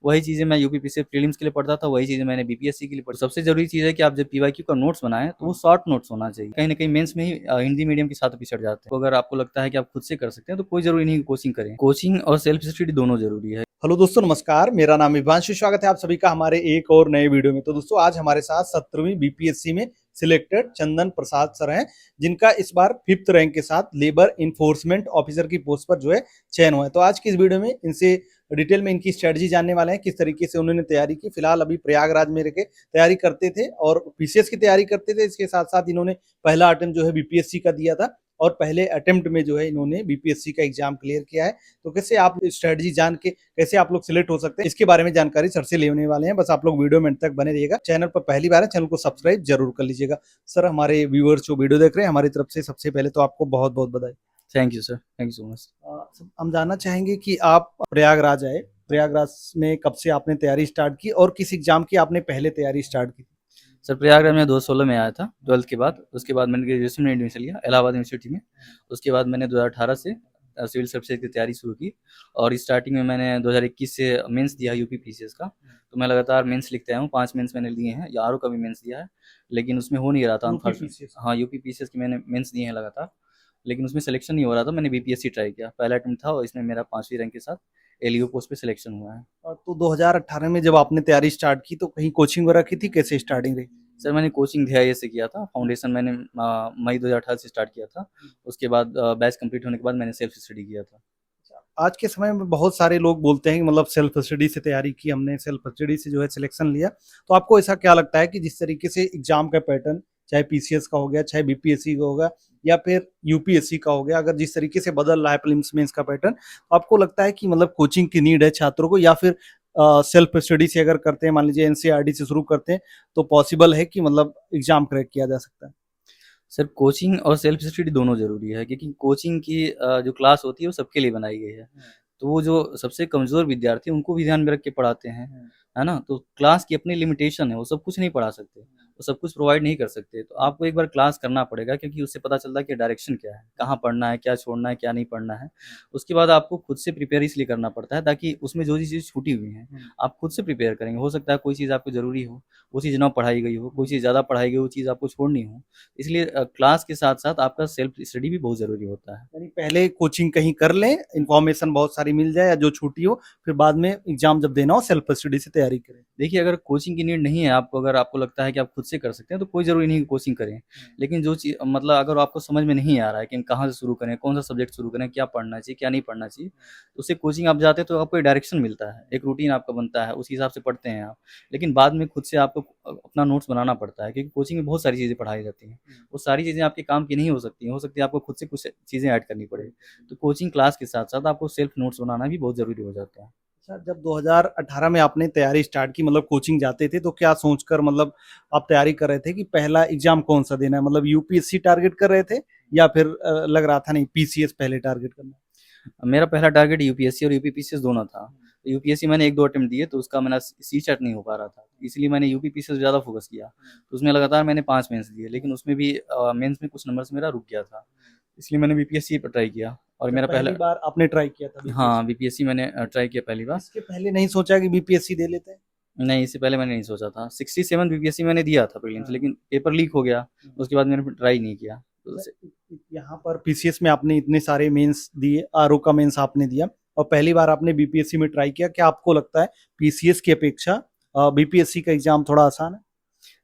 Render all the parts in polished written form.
वही चीज़ें मैं यूपीपीसीएस प्रीलिम्स के लिए पढ़ता था, वही चीज़ें मैंने बीपीएससी के लिए पढ़ी। सबसे ज़रूरी चीज़ है कि आप जब पीवाईक्यू का नोट्स बनाएँ तो वो शॉर्ट नोट्स होना चाहिए। कहीं न कहीं मेंस में ही हिंदी मीडियम के साथ पिछड़ जाते हैं। तो अगर आपको लगता है कि आप खुद से कर सकते हैं तो कोई ज़रूरी नहीं कि कोचिंग करें। कोचिंग और सेल्फ स्टडी दोनों ज़रूरी है। हेलो दोस्तों, नमस्कार। मेरा नाम इवांशु। स्वागत है आप सभी का हमारे एक और नए वीडियो में। तो दोस्तों, आज हमारे साथ 17वीं बीपीएससी में सिलेक्टेड चंदन प्रसाद सर हैं, जिनका इस बार 5th रैंक के साथ लेबर इन्फोर्समेंट ऑफिसर की पोस्ट पर जो है चयन हुआ है। तो आज की इस वीडियो में इनसे डिटेल में इनकी स्ट्रेटजी जानने वाले हैं, किस तरीके से उन्होंने तैयारी की। फिलहाल अभी प्रयागराज में रह के तैयारी करते थे और पीसीएस की तैयारी करते थे। इसके साथ साथ इन्होंने पहला अटेम्प्ट जो है बीपीएससी का दिया था और पहले अटेम्प्ट में जो है इन्होंने बीपीएससी का एग्जाम क्लियर किया है। तो कैसे आप स्ट्रेटजी जान के कैसे आप लोग सिलेक्ट हो सकते हैं, इसके बारे में जानकारी सर से लेने वाले हैं। बस आप लोग वीडियो में अंत तक बने रहिएगा। चैनल पर पहली बार है, चैनल को सब्सक्राइब जरूर कर लीजिएगा। सर, हमारे व्यूअर्स जो वीडियो देख रहे हैं, हमारी तरफ से सबसे पहले तो आपको बहुत बहुत बधाई। Thank you sir, thank you so much. हम जानना चाहेंगे कि आप प्रयागराज आए, प्रयागराज में कब से आपने तैयारी स्टार्ट की और किस एग्जाम की आपने पहले तैयारी स्टार्ट की? सर प्रयागराज में 2016 में आया था 12th के बाद। उसके बाद मैंने ग्रेजुएशन में एडमिशन लिया इलाहाबाद यूनिवर्सिटी में। उसके बाद मैंने 2018 से सिविल सर्विसेज की तैयारी शुरू की और स्टार्टिंग में मैंने 2021 से मेंस दिया यूपी पीसीएस का। तो मैं लगातार मेंस लिखते आया हूँ, 5 मेंस मैंने लिए हैं, या आरओ का भी मेंस दिया है, लेकिन उसमें हो नहीं रहा था अनफॉर्चुनेटली। हाँ, यूपी पीसीएस की मैंने मेंस दिए हैं लगातार, लेकिन उसमें सिलेक्शन नहीं हो रहा था। मैंने बीपीएससी ट्राई किया, पहला अटेम्प्ट था और इसमें मेरा 5वीं रैंक के साथ एलईओ पोस्ट पे सिलेक्शन हुआ है। तो 2018 में जब आपने तैयारी स्टार्ट की तो कहीं कोचिंग वगैरह की थी, कैसे स्टार्टिंग रही? सर मैंने कोचिंग धीआईए से किया था। फाउंडेशन मैंने मई 2018 से स्टार्ट किया था। उसके बाद बैच कंप्लीट होने के बाद मैंने सेल्फ स्टडी किया था। आज के समय में बहुत सारे लोग बोलते हैं कि मतलब सेल्फ स्टडी से तैयारी की हमने, सेल्फ स्टडी से जो है सिलेक्शन लिया। तो आपको ऐसा क्या लगता है कि जिस तरीके से एग्जाम का पैटर्न, चाहे पीसीएस का हो गया, चाहे बीपीएससी का होगा या फिर यूपीएससी का हो गया, अगर जिस तरीके से बदल रहा है प्रीलिम्स मेंस का पैटर्न, तो आपको लगता है कि मतलब कोचिंग की नीड है छात्रों को, या फिर सेल्फ स्टडी से अगर करते हैं, मान लीजिए एनसीईआरटी से शुरू करते हैं, तो पॉसिबल है कि मतलब एग्जाम क्रैक किया जा सकता है? सर कोचिंग और सेल्फ स्टडी दोनों ज़रूरी है, क्योंकि कोचिंग की जो क्लास होती है वो सबके लिए बनाई गई है। तो वो जो सबसे कमज़ोर विद्यार्थी हैं उनको भी ध्यान में रख के पढ़ाते हैं, है ना? तो क्लास की अपनी लिमिटेशन है, वो सब कुछ नहीं पढ़ा सकते, वो सब कुछ प्रोवाइड नहीं कर सकते। तो आपको एक बार क्लास करना पड़ेगा, क्योंकि उससे पता चलता है कि डायरेक्शन क्या है, कहाँ पढ़ना है, क्या छोड़ना है, क्या नहीं पढ़ना है। उसके बाद आपको खुद से प्रिपेयर इसलिए करना पड़ता है ताकि उसमें जो चीज़ छूटी हुई हैं, आप खुद से प्रिपेयर करेंगे। हो सकता है कोई चीज़ आपको ज़रूरी हो, वो चीज़ ना पढ़ाई गई हो, कोई चीज़ ज़्यादा पढ़ाई गई हो, वो चीज़ आपको छोड़नी हो। इसलिए क्लास के साथ-साथ आपका सेल्फ स्टडी भी बहुत ज़रूरी होता है। यानी पहले कोचिंग कहीं कर लें, इन्फॉर्मेशन बहुत सारी मिल जाए या जो छूटी हो, फिर बाद में एग्जाम जब देना हो सेल्फ स्टडी से तैयारी करें। देखिए, अगर कोचिंग की नीड नहीं है आपको, अगर आपको लगता है कि आप खुद से कर सकते हैं, तो कोई ज़रूरी नहीं कि कोचिंग करें। लेकिन जो चीज़ मतलब अगर आपको समझ में नहीं आ रहा है कि कहाँ से शुरू करें, कौन-सा सब्जेक्ट शुरू करें, क्या पढ़ना चाहिए, क्या नहीं पढ़ना चाहिए, तो उससे कोचिंग आप जाते हैं तो आपको एक डायरेक्शन मिलता है, एक रूटीन आपका बनता है, उसी हिसाब से पढ़ते हैं आप। लेकिन बाद में खुद से आपको अपना नोट्स बनाना पड़ता है, क्योंकि कोचिंग में बहुत सारी चीज़ें पढ़ाई जाती हैं। वो सारी चीज़ें आपके काम की नहीं हो सकती हैं, हो सकती है आपको खुद से कुछ चीज़ें ऐड करनी पड़े। तो कोचिंग क्लास के साथ-साथ आपको सेल्फ नोट्स बनाना भी बहुत ज़रूरी हो जाता है। अच्छा, जब 2018 में आपने तैयारी स्टार्ट की, मतलब कोचिंग जाते थे, तो क्या सोचकर मतलब आप तैयारी कर रहे थे कि पहला एग्जाम कौन सा देना है? मतलब यूपीएससी टारगेट कर रहे थे या फिर लग रहा था नहीं पीसीएस पहले टारगेट करना है? मेरा पहला टारगेट यूपीएससी और यूपीपीसीएस दोनों था। तो यूपीएससी मैंने 1-2 अटेम्प्ट दिए, तो उसका मेरा सी-चैट नहीं हो पा रहा था, इसलिए मैंने यूपीपीसीएस पे ज़्यादा फ़ोकस किया। तो उसमें लगातार मैंने 5 मेंस दिए, लेकिन उसमें भी मेंस में कुछ नंबर से मेरा रुक गया था, इसलिए मैंने बीपीएससी पे ट्राई किया और अच्छा, मेरा पहला। पहली बार आपने ट्राई किया था हाँ, बीपीएससी? बीपीएससी मैंने ट्राई किया पहली बार। इसके पहले नहीं सोचा कि बीपीएससी दे लेते हैं? नहीं, इससे पहले मैंने नहीं सोचा था। 67 बीपीएससी मैंने दिया था प्रीलिम्स, हाँ। लेकिन पेपर लीक हो गया, उसके बाद मैंने फिर ट्राई नहीं किया। तो उससे यहाँ पर पीसीएस में आपने इतने सारे मेंस दिए, आरओ का मेंस आपने दिया और पहली बार आपने बीपीएससी में ट्राई किया। क्या आपको लगता है पीसीएस की अपेक्षा बीपीएससी का एग्जाम थोड़ा आसान है?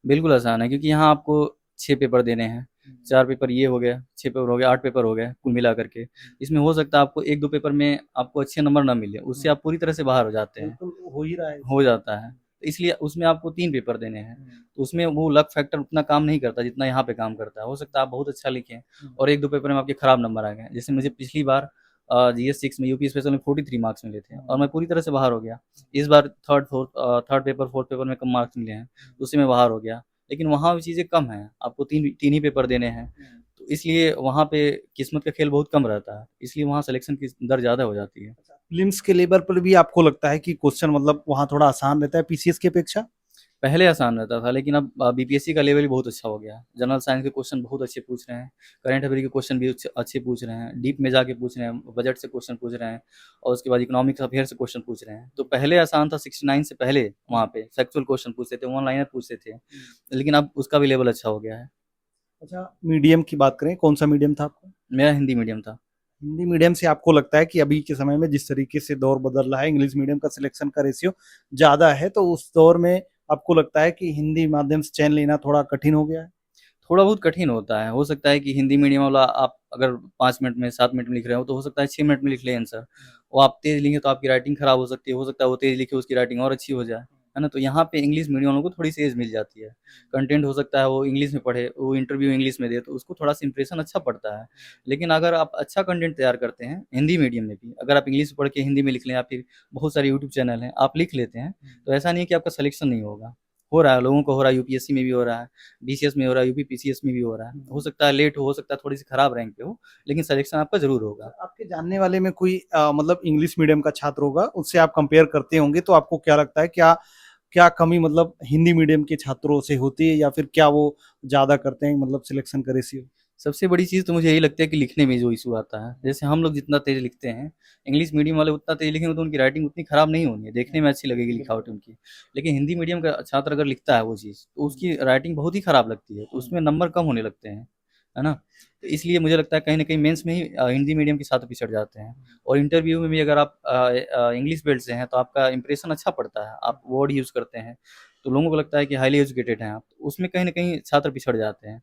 बिल्कुल आसान है, क्योंकि यहाँ आपको 6 पेपर देने हैं। 4 पेपर ये हो गए, 6 पेपर हो गए, 8 पेपर हो गए कुल मिला करके। इसमें हो सकता है आपको 1-2 पेपर में आपको अच्छे नंबर ना मिले, उससे आप पूरी तरह से बाहर हो जाते हैं, बिल्कुल हो ही रहा है। हो जाता है। तो इसलिए उसमें आपको 3 पेपर देने हैं, तो उसमें वो लक फैक्टर उतना काम नहीं करता जितना यहाँ पे काम करता है। हो सकता है आप बहुत अच्छा लिखें और 1-2 पेपर में आपके खराब नंबर आ गए। जैसे मुझे पिछली बार जीएस 6 में यूपी स्पेशल में 43 मार्क्स मिले थे और मैं पूरी तरह से बाहर हो गया। इस बार थर्ड पेपर, फोर्थ पेपर में कम मार्क्स मिले हैं, तो उससे मैं बाहर हो गया। लेकिन वहाँ भी चीज़ें कम हैं, आपको 3 ही पेपर देने हैं, तो इसलिए वहाँ पे किस्मत का खेल बहुत कम रहता है, इसलिए वहाँ सिलेक्शन की दर ज़्यादा हो जाती है। प्रीलिम्स के लेवल पर भी आपको लगता है कि क्वेश्चन मतलब वहाँ थोड़ा आसान रहता है पीसीएस की अपेक्षा? पहले आसान रहता था, लेकिन अब बीपीएससी का लेवल भी बहुत अच्छा हो गया है। जनरल साइंस के क्वेश्चन बहुत अच्छे पूछ रहे हैं, करंट अफेयर के क्वेश्चन भी अच्छे पूछ रहे हैं, डीप में जाके पूछ रहे हैं, बजट से क्वेश्चन पूछ रहे हैं और उसके बाद इकोनॉमिक अफेयर से क्वेश्चन पूछ रहे हैं। तो पहले आसान था, 69 से पहले वहाँ पे फैक्चुअल क्वेश्चन पूछते थे, वन लाइनर पूछते थे, लेकिन अब उसका भी लेवल अच्छा हो गया है। अच्छा, मीडियम की बात करें, कौन सा मीडियम था आपका? मेरा हिंदी मीडियम था। हिंदी मीडियम से आपको लगता है कि अभी के समय में जिस तरीके से दौर बदल रहा है, इंग्लिश मीडियम का सिलेक्शन का रेशियो ज़्यादा है, तो उस दौर में आपको लगता है कि हिंदी माध्यम से चयन लेना थोड़ा कठिन हो गया है? थोड़ा बहुत कठिन होता है, हो सकता है कि हिंदी मीडियम वाला आप अगर 5 मिनट में, 7 मिनट में लिख रहे हो, तो हो सकता है 6 मिनट में लिख लें आंसर। वो आप तेज़ लिखें तो आपकी राइटिंग खराब हो सकता है वो तेज़ लिखे उसकी राइटिंग और अच्छी हो जाए, है ना? तो यहाँ पे इंग्लिश मीडियम वालों को थोड़ी-सी एज मिल जाती है। कंटेंट हो सकता है वो इंग्लिश में पढ़े, वो इंटरव्यू इंग्लिश में दे, तो उसको थोड़ा-सा इंप्रेशन अच्छा पड़ता है। लेकिन अगर आप अच्छा कंटेंट तैयार करते हैं, हिंदी मीडियम में भी, अगर आप इंग्लिश पढ़ के हिंदी में लिख लें या फिर बहुत सारे यूट्यूब चैनल हैं, आप लिख लेते हैं, तो ऐसा नहीं है कि आपका सिलेक्शन नहीं होगा। हो रहा है, लोगों को हो रहा है, यूपीएससी में भी हो रहा है, बीसीएस में हो रहा है, यूपी पीसीएस में भी हो रहा है। हो सकता है लेट हो सकता है थोड़ी-सी खराब रैंक पे हो, लेकिन सिलेक्शन आपका ज़रूर होगा। आपके जानने वाले में कोई मतलब इंग्लिश मीडियम का छात्र होगा, उससे आप कंपेयर करते होंगे, तो आपको क्या लगता है, क्या क्या कमी मतलब हिंदी मीडियम के छात्रों से होती है, या फिर क्या वो ज़्यादा करते हैं मतलब सिलेक्शन का रेशियो? सबसे बड़ी चीज़ तो मुझे यही लगता है कि लिखने में जो इश्यू आता है। जैसे हम लोग जितना तेज़ लिखते हैं, इंग्लिश मीडियम वाले उतना तेज़ लिखेंगे तो उनकी राइटिंग उतनी खराब नहीं होनी है, देखने में अच्छी लगेगी लिखावट उनकी। लेकिन हिंदी मीडियम का छात्र अगर लिखता है वो चीज़, तो उसकी राइटिंग बहुत ही खराब लगती है, तो उसमें नंबर कम होने लगते हैं, है ना? तो इसलिए मुझे लगता है कहीं न कहीं मेंस में ही हिंदी मीडियम के छात्र पिछड़ जाते हैं और इंटरव्यू में भी अगर आप इंग्लिश बेल्ट से हैं, तो आपका इंप्रेशन अच्छा पड़ता है, आप वर्ड यूज़ करते हैं, तो लोगों को लगता है कि हाइली एजुकेटेड हैं आप, तो उसमें कहीं न कहीं छात्र पिछड़ जाते हैं।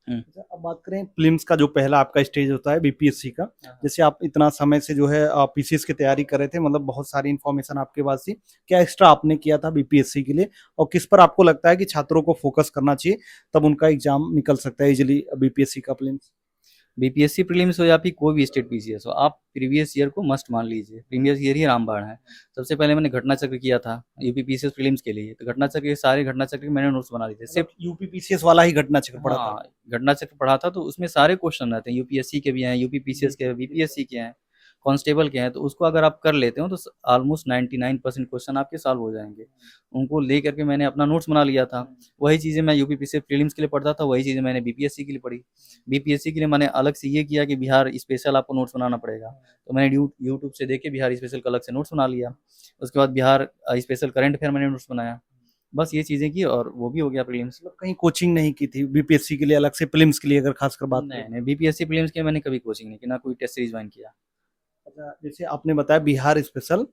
हुँ। अच्छा, अब बात करें प्रीलिम्स का, जो पहला आपका स्टेज होता है बीपीएससी का, जैसे आप इतना समय से जो है पीसीएस की तैयारी कर रहे थे, मतलब बहुत सारी इन्फॉर्मेशन आपके पास थी, क्या एक्स्ट्रा आपने किया था बीपीएससी के लिए, और किस पर आपको लगता है कि छात्रों को फोकस करना चाहिए, तब उनका एग्जाम निकल सकता है इजीली बीपीएससी का प्रीलिम्स? बीपीएससी प्रीलिम्स हो या फिर कोई भी स्टेट पीसीएस हो, आप प्रीवियस ईयर को मस्ट मान लीजिए। प्रीवियस ईयर ही रामबाण है। सबसे पहले मैंने घटना चक्र किया था यूपी पीसीएस प्रीलिम्स के लिए, तो घटना चक्र के सारे घटना चक्र के मैंने नोट्स बना लिए थे। सिर्फ यूपी पीसीएस वाला ही घटना चक्र पड़ा था? हाँ, घटना चक्र पढ़ा था तो उसमें सारे क्वेश्चन रहते हैं, यूपीएससी के भी हैं, यूपी पीसीएस के हैं, बीपीएससी के हैं, कांस्टेबल के हैं, तो उसको अगर आप कर लेते हो तो ऑलमोस्ट 99% क्वेश्चन आपके सॉल्व हो जाएँगे। उनको लेकर के मैंने अपना नोट्स बना लिया था। वही चीज़ें मैं यूपी पीसीएस प्रीलिम्स के लिए पढ़ता था, वही चीज़ें मैंने बीपीएससी के लिए पढ़ी। बीपीएससी के लिए मैंने अलग से ये किया कि बिहार स्पेशल आपको नोट्स बनाना पड़ेगा, तो मैंने यूट्यूब से देख के बिहार स्पेशल का अलग से नोट्स बना लिया। उसके बाद बिहार स्पेशल करंट अफेयर मैंने नोट्स बनाया। बस ये चीज़ें की और वो भी हो गया प्रीलिम्स। मतलब कहीं कोचिंग नहीं की थी बीपीएससी के लिए अलग से, प्रीलिम्स के लिए अगर खासकर बात नहीं, करें? नहीं, बीपीएससी प्रीलिम्स के लिए मैंने कभी कोचिंग नहीं की, ना कोई टेस्ट सीरीज़ ज्वाइन किया। अच्छा, जैसे आपने बताया बिहार स्पेशल,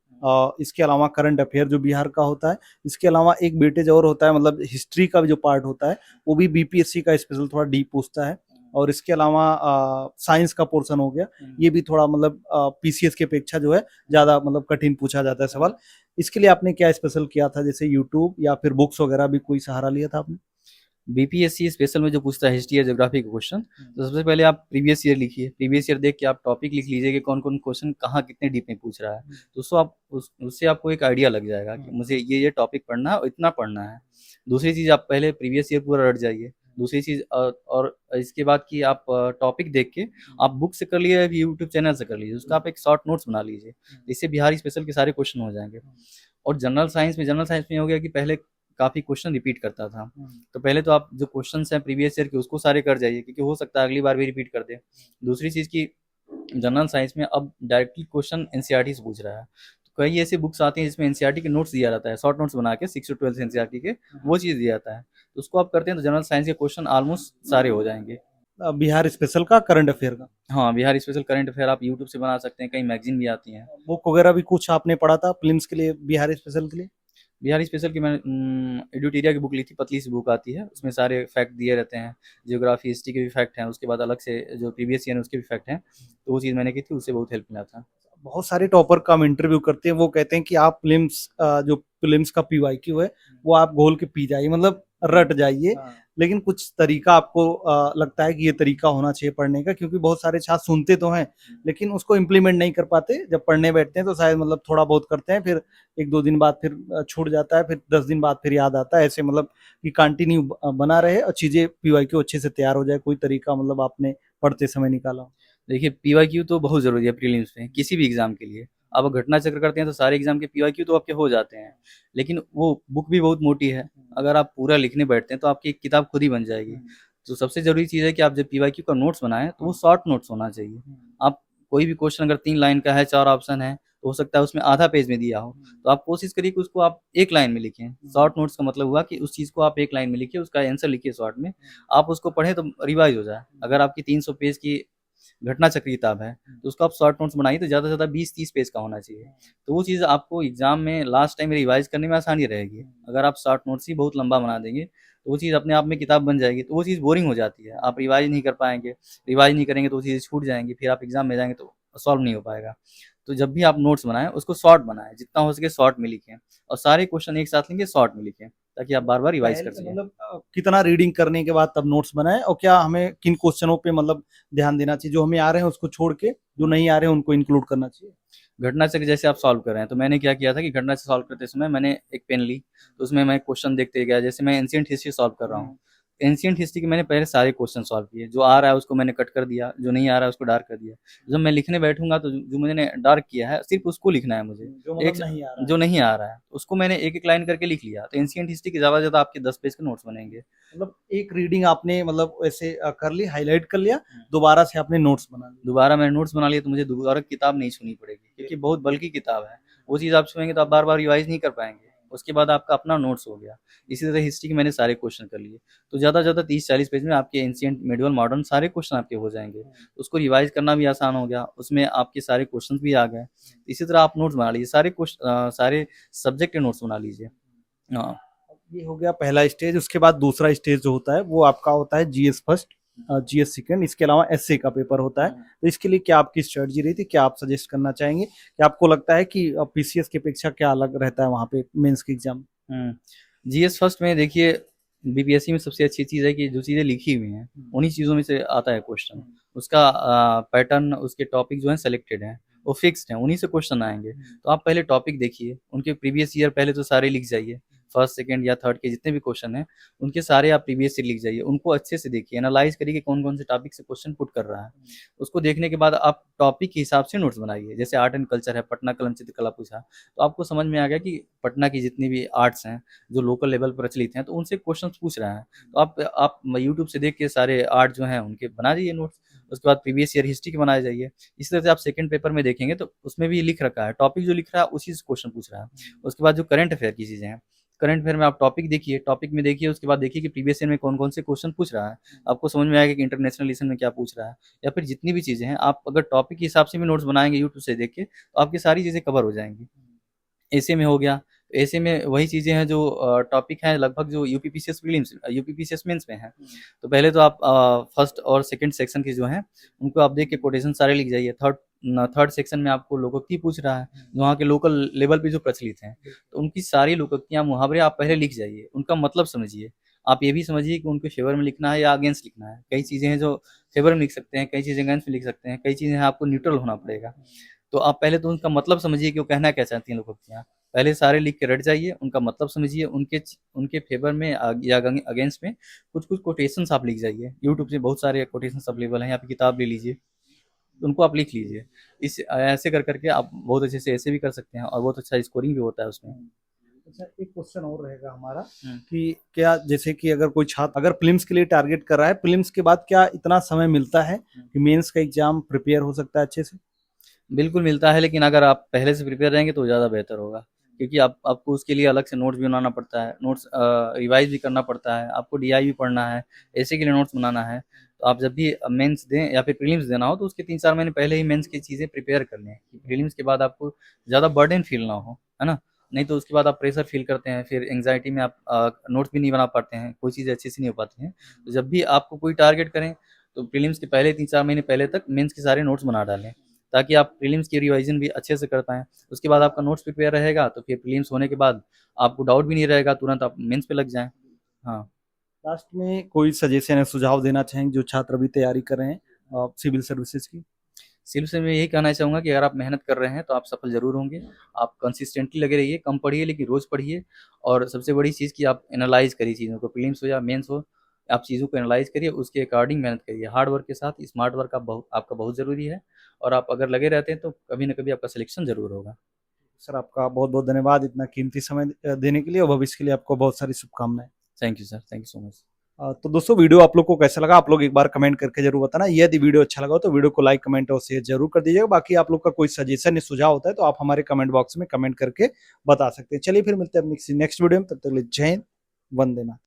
इसके अलावा करंट अफेयर जो बिहार का होता है, इसके अलावा एक वेटेज और होता है, मतलब हिस्ट्री का भी जो पार्ट होता है, वो भी बीपीएससी का स्पेशल थोड़ा डीप पूछता है, और इसके अलावा साइंस का पोर्शन हो गया, ये भी थोड़ा मतलब पीसीएस की अपेक्षा जो है ज़्यादा मतलब कठिन पूछा जाता है सवाल। इसके लिए आपने क्या स्पेशल किया था, जैसे यूट्यूब या फिर बुक्स वगैरह भी कोई सहारा लिया था आपने? बीपीएससी स्पेशल में जो पूछता है हिस्ट्री या ज्योग्राफी का क्वेश्चन, तो सबसे पहले आप प्रीवियस ईयर लिखिए। प्रीवियस ईयर देख के आप टॉपिक लिख लीजिए कि कौन-कौन क्वेश्चन कहाँ कितने डीप में पूछ रहा है। तो उसको आप उससे आपको एक आइडिया लग जाएगा कि मुझे ये टॉपिक पढ़ना है और इतना पढ़ना है। दूसरी चीज़, आप पहले प्रीवियस ईयर पूरा रट जाइए। दूसरी चीज़ और इसके बाद कि आप टॉपिक देख के आप बुक से कर लिए या यूट्यूब चैनल से कर लीजिए। उसका आप एक शॉर्ट नोट्स बना लीजिए। इससे बिहार स्पेशल के सारे क्वेश्चन हो जाएँगे। और जनरल साइंस में ये हो गया कि पहले काफ़ी क्वेश्चन रिपीट करता था। तो पहले तो आप जो क्वेश्चन्स हैं प्रीवियस ईयर के उसको सारे कर जाइए, क्योंकि हो सकता है अगली बार भी रिपीट कर दे। दूसरी चीज़ कि जनरल साइंस में अब डायरेक्टली क्वेश्चन एनसीईआरटी से पूछ रहा है। तो कई ऐसी बुक्स आती हैं जिसमें एनसीईआरटी के नोट्स दिया रहता है, शॉर्ट नोट्स बना के 6 टू 12 एनसीईआरटी के, वो चीज़ दिया जाता है। तो उसको आप करते हैं तो जनरल साइंस के क्वेश्चन ऑलमोस्ट सारे हो जाएँगे। बिहार स्पेशल का, करंट अफेयर का? हाँ, बिहार स्पेशल करंट अफेयर आप यूट्यूब से बना सकते हैं, कई मैगज़ीन भी आती हैं। बुक वगैरह भी कुछ आपने पढ़ा था प्रीलिम्स के लिए, बिहार स्पेशल के लिए? बिहार स्पेशल की मैंने एडुटेरिया की बुक ली थी, पतली सी बुक आती है, उसमें सारे फैक्ट दिए रहते हैं, ज्योग्राफी, हिस्ट्री के भी फैक्ट हैं, उसके बाद अलग से जो प्रीवियस ईयर है उसके भी फैक्ट हैं, तो वो चीज़ मैंने की थी, उससे बहुत हेल्प मिला था। बहुत सारे टॉपर का हम इंटरव्यू करते हैं, वो कहते हैं कि आप प्रीलिम्स जो प्रीलिम्स का पीवाईक्यू है, वो आप घोल के पी जाइए, मतलब रट जाइए। लेकिन कुछ तरीका आपको लगता है कि ये तरीका होना चाहिए पढ़ने का, क्योंकि बहुत सारे छात्र सुनते तो हैं लेकिन उसको इम्प्लीमेंट नहीं कर पाते। जब पढ़ने बैठते हैं तो शायद मतलब थोड़ा बहुत करते हैं, फिर 1-2 दिन बाद फिर छूट जाता है, फिर 10 दिन बाद फिर याद आता है, ऐसे मतलब कि कंटिन्यू बना रहे और चीज़ें पीवाईक्यू अच्छे से तैयार हो जाए। कोई तरीका मतलब आपने पढ़ते समय निकाला हो? देखिए, पीवाईक्यू तो बहुत ज़रूरी है प्रीलिम्स में, किसी भी एग्ज़ाम के लिए। आप घटना चक्र करते हैं तो सारे एग्जाम के पीवाईक्यू तो आपके हो जाते हैं, लेकिन वो बुक भी बहुत मोटी है। अगर आप पूरा लिखने बैठते हैं तो आपकी एक किताब खुद ही बन जाएगी। तो सबसे ज़रूरी चीज़ है कि आप जब पीवाईक्यू का नोट्स बनाएँ तो वो शॉर्ट नोट्स होना चाहिए। आप कोई भी क्वेश्चन अगर 3 लाइन का है, 4 ऑप्शन है, तो हो सकता है उसमें आधा पेज में दिया हो, तो आप कोशिश करिए कि उसको आप 1 लाइन में लिखें। शॉर्ट नोट्स का मतलब हुआ कि उस चीज़ को आप 1 लाइन में लिखिए, उसका आंसर लिखिए शॉर्ट में, आप उसको पढ़ें तो रिवाइज़ हो जाए। अगर आपकी 300 पेज की घटना चक्र किताब है, तो उसको आप शॉर्ट नोट्स बनाइए तो ज़्यादा से ज़्यादा 20-30 पेज का होना चाहिए। तो वो चीज़ आपको एग्ज़ाम में लास्ट टाइम रिवाइज़ करने में आसानी रहेगी। अगर आप शॉर्ट नोट्स ही बहुत लंबा बना देंगे, तो वो चीज़ अपने आप में किताब बन जाएगी, तो वो चीज़ बोरिंग हो जाती है। आप रिवाइज़ नहीं कर पाएँगे, रिवाइज़ नहीं करेंगे तो वो चीज़ें छूट जाएँगी, फिर आप एग्ज़ाम में जाएँगे तो सॉल्व नहीं हो पाएगा। तो जब भी आप नोट्स बनाएँ, उसको शॉर्ट बनाएँ, जितना हो सके शॉर्ट में लिखें और सारे क्वेश्चन एक साथ लेंगे शॉर्ट में लिखें, ताकि आप बार-बार रिवाइज़ कर पहले सकें। मतलब कितना रीडिंग करने के बाद तब नोट्स बनाएँ और क्या हमें किन क्वेश्चनों पे मतलब ध्यान देना चाहिए? जो हमें आ रहे हैं उसको छोड़ के, जो नहीं आ रहे हैं उनको इंक्लूड करना चाहिए? घटना चक्र जैसे आप सॉल्व कर रहे हैं, तो मैंने क्या किया था कि घटना चक्र सॉल्व करते समय मैंने एक पेन ली, तो उसमें मैं क्वेश्चन देखते गया। जैसे मैं एंशिएंट हिस्ट्री सॉल्व कर रहा हूँ, एंशिएंट हिस्ट्री के मैंने पहले सारे क्वेश्चन सॉल्व किए। जो आ रहा है उसको मैंने कट कर दिया, जो नहीं आ रहा है उसको डार्क कर दिया। जब मैं लिखने बैठूँगा तो जो मैंने डार्क किया है, सिर्फ़ उसको लिखना है मुझे। जो मतलब एक नहीं आ रहा जो है। नहीं आ रहा है, उसको मैंने एक-एक लाइन करके लिख लिया। तो एंशिएंट हिस्ट्री के ज़्यादा से ज़्यादा आपके 10 पेज के नोट्स बनेंगे। मतलब एक रीडिंग आपने मतलब ऐसे कर ली, हाइलाइट कर लिया, दोबारा से आपने नोट्स बना लिए। दोबारा मैंने नोट्स बना लिए तो मुझे दोबारा किताब नहीं छूनी पड़ेगी, क्योंकि बहुत बल्कि किताब है। वो चीज़ आप छुएँगे तो आप बार-बार रिवाइज़ नहीं कर पाएँगे। उसके बाद आपका अपना नोट्स हो गया। इसी तरह हिस्ट्री के मैंने सारे क्वेश्चन कर लिए। तो ज़्यादा से ज़्यादा 30-40 पेज में आपके एंशिएंट, मेडिवल, मॉडर्न सारे क्वेश्चन आपके हो जाएँगे। उसको रिवाइज़ करना भी आसान हो गया, उसमें आपके सारे क्वेश्चंस भी आ गए। इसी तरह आप नोट्स बना लीजिए, सारे सब्जेक्ट के नोट्स बना लीजिए। हाँ। ये हो गया पहला स्टेज। उसके बाद दूसरा स्टेज जो होता है वो आपका होता है जीएस फर्स्ट, जीएस सेकंड, इसके अलावा एसए का पेपर होता है। तो इसके लिए क्या आपकी स्ट्रेटजी रही थी, क्या आप सजेस्ट करना चाहेंगे, क्या आपको लगता है कि पीसीएस की अपेक्षा क्या अलग रहता है वहाँ पे मेंस के एग्जाम? जीएस फर्स्ट में देखिए, बीपीएससी में सबसे अच्छी चीज़ है कि जो चीज़ें लिखी हुई हैं, उन्हीं चीज़ों में से आता है क्वेश्चन। उसका पैटर्न, उसके टॉपिक जो हैं सेलेक्टेड हैं, वो फिक्स्ड हैं, उन्हीं से क्वेश्चन आएँगे। तो आप पहले टॉपिक देखिए, उनके प्रीवियस ईयर पहले तो सारे लिख जाइए। फर्स्ट, सेकंड या थर्ड के जितने भी क्वेश्चन हैं, उनके सारे आप प्रीवियस ईयर लिख जाइए। उनको अच्छे से देखिए, एनालाइज़ करिए कि कौन-कौन से टॉपिक से क्वेश्चन पुट कर रहा है। उसको देखने के बाद आप टॉपिक के हिसाब से नोट्स बनाइए। जैसे आर्ट एंड कल्चर है, पटना कलम चित्रकला पूछा, तो आपको समझ में आ गया कि पटना की जितनी भी आर्ट्स हैं, जो लोकल लेवल पर प्रचलित हैं, तो उनसे क्वेश्चंस पूछ रहा है। तो आप यूट्यूब से देख के सारे आर्ट जो हैं उनके बना दीजिए नोट्स। उसके बाद प्रीवियस ईयर हिस्ट्री के बनाए जाइए। इस तरह से आप सेकंड पेपर में देखेंगे तो उसमें भी लिख रखा है, टॉपिक जो लिख रहा है उसी से क्वेश्चन पूछ रहा है। उसके बाद जो करंट अफेयर की चीज़ें हैं, करंट अफेयर में आप टॉपिक देखिए, टॉपिक में देखिए, उसके बाद देखिए कि प्रीवियस ईयर में कौन-कौन से क्वेश्चन पूछ रहा है। आपको समझ में आएगा कि इंटरनेशनल रिलेशन में क्या पूछ रहा है, या फिर जितनी भी चीज़ें हैं, आप अगर टॉपिक के हिसाब से भी नोट्स बनाएँगे यूट्यूब से देख के, तो आपकी सारी चीज़ें कवर हो जाएँगी। ऐसे में हो गया। ऐसे में वही चीज़ें हैं जो टॉपिक हैं लगभग जो यूपीपीसीएस प्रीलिम्स, यूपीपीसीएस मेंस में हैं। तो पहले तो आप फर्स्ट और सेकंड सेक्शन के जो हैं, उनको आप देख के कोटेशन सारे लिख जाइए। थर्ड सेक्शन में आपको लोकोक्ति पूछ रहा है, वहाँ के लोकल लेवल पे जो प्रचलित हैं, तो उनकी सारी लोकोक्तियाँ, मुहावरे आप पहले लिख जाइए, उनका मतलब समझिए। आप ये भी समझिए कि उनके फ़ेवर में लिखना है या अगेंस्ट लिखना है। कई चीज़ें हैं जो फ़ेवर में लिख सकते हैं, कई चीज़ें अगेंस्ट में लिख सकते हैं, कई चीज़ें हैं आपको न्यूट्रल होना पड़ेगा। तो आप पहले तो उनका मतलब समझिए कि वो कहना क्या चाहती हैं लोकोक्तियाँ। पहले सारे लिख के रट जाइए, उनका मतलब समझिए, उनके फ़ेवर में या अगेंस्ट में कुछ-कुछ कोटेशंस आप लिख जाइए। यूट्यूब से बहुत सारे कोटेशंस अवेलेबल हैं, या फिर किताब ले लीजिए, उनको आप लिख लीजिए। ऐसे कर के आप बहुत अच्छे से ऐसे भी कर सकते हैं और बहुत अच्छा स्कोरिंग भी होता है उसमें। अच्छा, एक क्वेश्चन और रहेगा हमारा हुँ। कि क्या जैसे कि अगर कोई छात्र अगर प्रीलिम्स के लिए टारगेट कर रहा है, प्रीलिम्स के बाद क्या इतना समय मिलता है कि मेंस का एग्जाम प्रिपेयर हो सकता है अच्छे से? बिल्कुल मिलता है, लेकिन अगर आप पहले से प्रिपेयर रहेंगे तो ज़्यादा बेहतर होगा। क्योंकि आपको उसके लिए अलग से नोट्स भी बनाना पड़ता है, नोट्स रिवाइज़ भी करना पड़ता है, आपको डीआई भी पढ़ना है, ऐसे के लिए नोट्स बनाना है। तो आप जब भी मेंस दें या फिर प्रीलिम्स देना हो, तो उसके 3-4 महीने पहले ही मेंस की चीज़ें प्रिपेयर कर लें, कि प्रीलिम्स के बाद आपको ज़्यादा बर्डन फ़ील ना हो, है ना? नहीं तो उसके बाद आप प्रेशर फ़ील करते हैं, फिर एंग्ज़ायटी में आप नोट्स भी नहीं बना पाते हैं, कोई चीज़ें अच्छे से नहीं हो पाती हैं। तो जब भी आपको कोई टारगेट करें, तो प्रीलिम्स के पहले 3-4 महीने पहले तक मेंस के सारे नोट्स बना डालें। ताकि आप प्रीलिम्स की रिवीजन भी अच्छे से कर पाएँ। उसके बाद आपका नोट्स प्रिपेयर रहेगा, तो फिर प्रीलिम्स होने के बाद आपको डाउट भी नहीं रहेगा, तुरंत आप मेंस पे लग जाएँ। हाँ। लास्ट में कोई सजेशन या सुझाव देना चाहेंगे जो छात्र अभी तैयारी कर रहे हैं सिविल सर्विसेज की? सिर्फ से मैं यही कहना चाहूँगा कि अगर आप मेहनत कर रहे हैं, तो आप सफल ज़रूर होंगे। आप कंसिस्टेंटली लगे रहिए, कम पढ़िए लेकिन रोज़ पढ़िए, और सबसे बड़ी चीज़ कि आप एनालाइज़ करिए चीज़ों को, प्रीलिम्स हो या मेंस हो, आप चीज़ों को एनालाइज़ करिए, उसके अकॉर्डिंग मेहनत करिए। हार्ड वर्क के साथ स्मार्ट वर्क आपका बहुत ज़रूरी है, और आप अगर लगे रहते हैं तो कभी न कभी आपका सिलेक्शन ज़रूर होगा। सर आपका बहुत-बहुत धन्यवाद इतना कीमती समय देने के लिए, और भविष्य के लिए आपको बहुत सारी शुभकामनाएँ। Thank you sir, thank you so much. तो दोस्तों वीडियो आप लोग को कैसा लगा, आप लोग एक बार कमेंट करके जरूर बताना। यदि वीडियो अच्छा लगा हो तो वीडियो को लाइक, कमेंट और शेयर जरूर कर दीजिएगा। बाकी आप लोग का कोई सजेशन या सुझाव होता है तो आप हमारे कमेंट बॉक्स में कमेंट करके बता सकते हैं। चलिए फिर मिलते हैं अपनी नेक्स्ट वीडियो में, तब तक के लिए जय हिंद, वंदे मातरम।